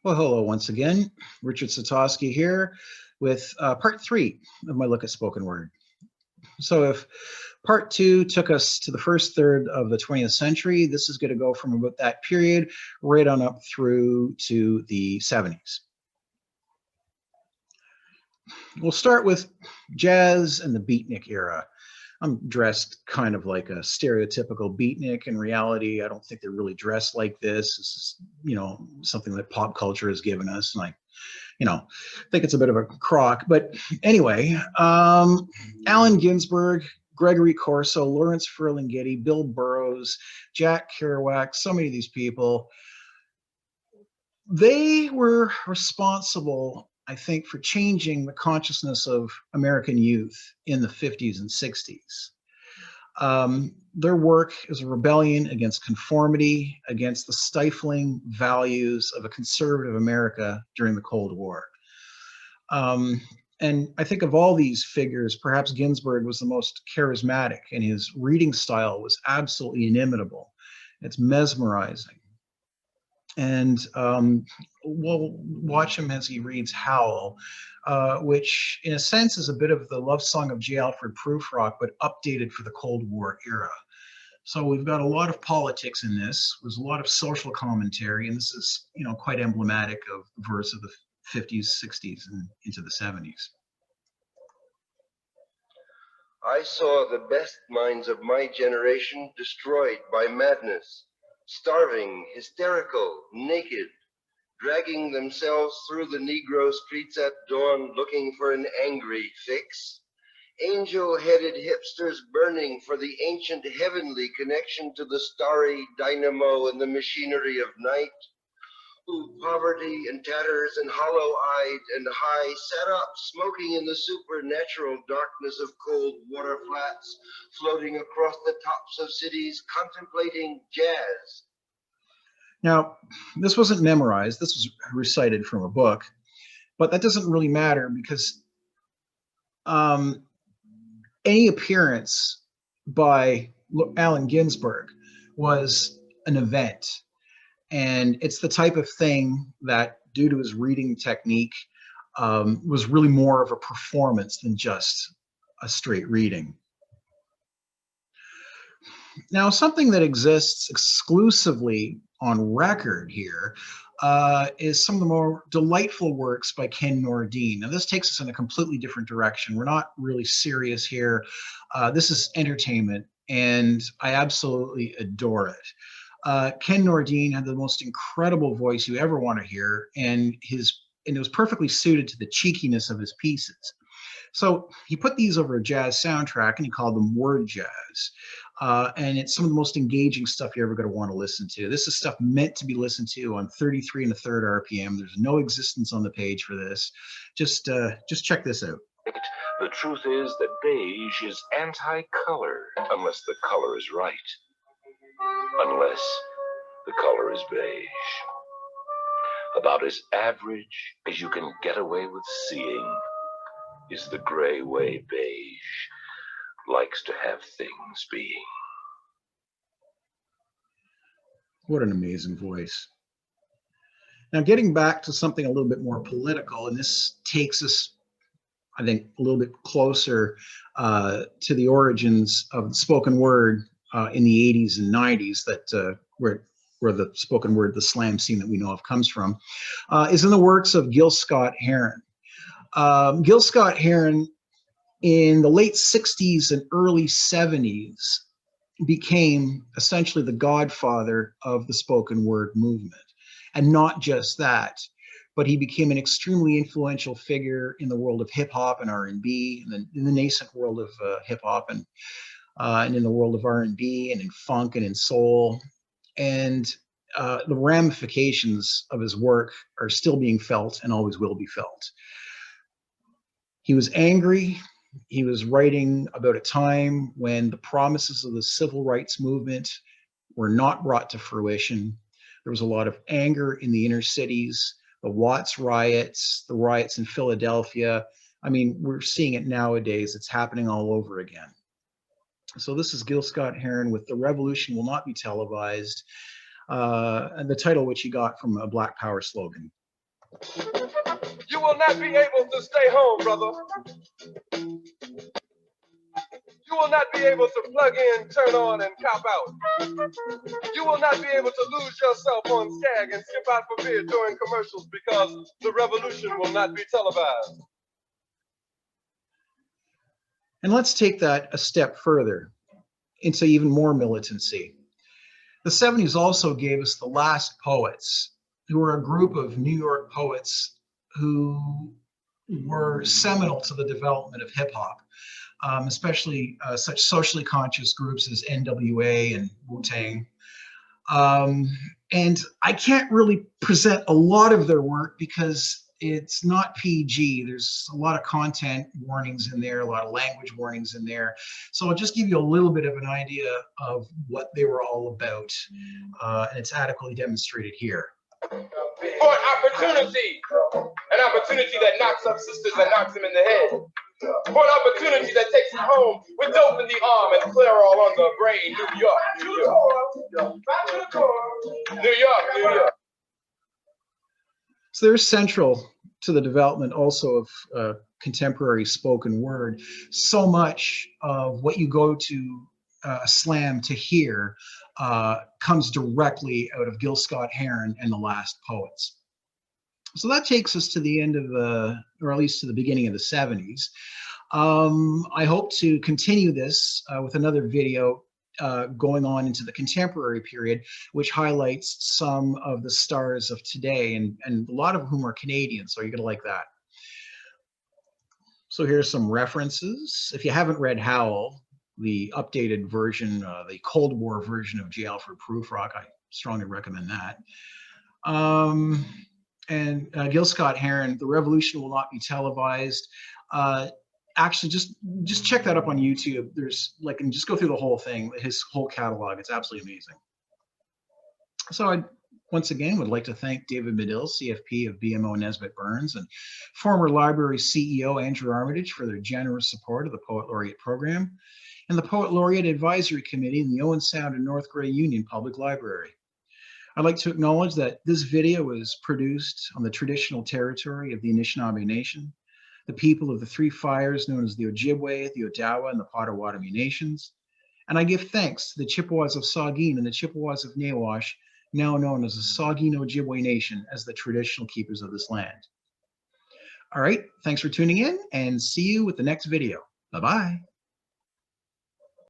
Well, hello once again. Richard Sitoski here with part three of my look at spoken word. So if part two took us to the first third of the 20th century, this is going to go from about that period right on up through to the 70s. We'll start with jazz and the beatnik era. I'm dressed kind of like a stereotypical beatnik. In reality, I don't think they're really dressed like this. This is, something that pop culture has given us. And I think it's a bit of a crock. But anyway, Allen Ginsberg, Gregory Corso, Lawrence Ferlinghetti, Bill Burroughs, Jack Kerouac, so many of these people, they were responsible, I think, for changing the consciousness of American youth in the 50s and 60s. Their work is a rebellion against conformity, against the stifling values of a conservative America during the Cold War. And I think of all these figures, perhaps Ginsberg was the most charismatic, and his reading style was absolutely inimitable. It's mesmerizing. And we'll watch him as he reads Howl, which in a sense is a bit of the love song of J. Alfred Prufrock, but updated for the Cold War era. So we've got a lot of politics in this. There's a lot of social commentary, and this is, quite emblematic of the verse of the 50s, 60s, and into the 70s. I saw the best minds of my generation destroyed by madness, starving, hysterical, naked, dragging themselves through the Negro streets at dawn looking for an angry fix. Angel-headed hipsters burning for the ancient heavenly connection to the starry dynamo and the machinery of night, who poverty and tatters and hollow-eyed and high sat up smoking in the supernatural darkness of cold water flats, floating across the tops of cities, contemplating jazz. Now, this wasn't memorized, this was recited from a book, but that doesn't really matter because any appearance by Allen Ginsberg was an event. And it's the type of thing that, due to his reading technique, was really more of a performance than just a straight reading. Now, something that exists exclusively on record here is some of the more delightful works by Ken Nordine. Now, this takes us in a completely different direction. We're not really serious here. This is entertainment, and I absolutely adore it. Ken Nordine had the most incredible voice you ever want to hear, and it was perfectly suited to the cheekiness of his pieces. So he put these over a jazz soundtrack, and he called them word jazz. And it's some of the most engaging stuff you're ever going to want to listen to. This is stuff meant to be listened to on 33 and a third RPM. There's no existence on the page for this. Just check this out. The truth is that beige is anti-color unless the color is right. Unless the color is beige. About as average as you can get away with seeing is the gray way beige likes to have things being. What an amazing voice. Now, getting back to something a little bit more political, and this takes us, I think, a little bit closer to the origins of spoken word in the 80s and 90s, that where the spoken word, the slam scene that we know of, comes from, is in the works of Gil Scott-Heron. Gil Scott-Heron, in the late 60s and early 70s, became essentially the godfather of the spoken word movement. And not just that, but he became an extremely influential figure in the world of hip hop and R&B, and in the nascent world of hip hop, and in the world of R&B, and in funk and in soul. And the ramifications of his work are still being felt and always will be felt. He was angry. He was writing about a time when the promises of the civil rights movement were not brought to fruition. There was a lot of anger in the inner cities, the Watts riots, the riots in Philadelphia. I mean, we're seeing it nowadays. It's happening all over again. So this is Gil Scott-Heron with "The Revolution Will Not Be Televised," and the title which he got from a Black Power slogan. You will not be able to stay home, brother. You will not be able to plug in, turn on, and cop out. You will not be able to lose yourself on Skag and skip out for beer during commercials because the revolution will not be televised. And let's take that a step further into even more militancy. The 70s also gave us the Last Poets, who were a group of New York poets who were seminal to the development of hip hop, especially such socially conscious groups as NWA and Wu-Tang. And I can't really present a lot of their work because it's not PG. There's a lot of content warnings in there, a lot of language warnings in there. So I'll just give you a little bit of an idea of what they were all about. And it's adequately demonstrated here. For an opportunity that knocks up sisters and knocks them in the head. For an opportunity that takes them home with dope in the arm and clear all on the brain. New York, New York. Back to the core. New York, New York. So they're central to the development also of contemporary spoken word. So much of what you go to a slam to hear comes directly out of Gil Scott-Heron and the Last Poets. So that takes us to the end of or at least to the beginning of the 70s. I hope to continue this with another video going on into the contemporary period, which highlights some of the stars of today, and a lot of whom are Canadian, so you're gonna like that. So here's some references. If you haven't read Howl, the updated version, the Cold War version of J. Alfred Prufrock, I strongly recommend that. And Gil Scott-Heron, The Revolution Will Not Be Televised. Actually, just check that up on YouTube. There's like, and just go through the whole thing, his whole catalog. It's absolutely amazing. So I, once again, would like to thank David Medill, CFP of BMO Nesbitt Burns, and former library CEO Andrew Armitage for their generous support of the Poet Laureate program, and the Poet Laureate Advisory Committee in the Owen Sound and North Grey Union Public Library. I'd like to acknowledge that this video was produced on the traditional territory of the Anishinaabe Nation, the people of the three fires known as the Ojibwe, the Odawa, and the Potawatomi nations. And I give thanks to the Chippewas of Saugeen and the Chippewas of Nawash, now known as the Saugeen Ojibwe Nation, as the traditional keepers of this land. All right, thanks for tuning in, and see you with the next video. Bye-bye.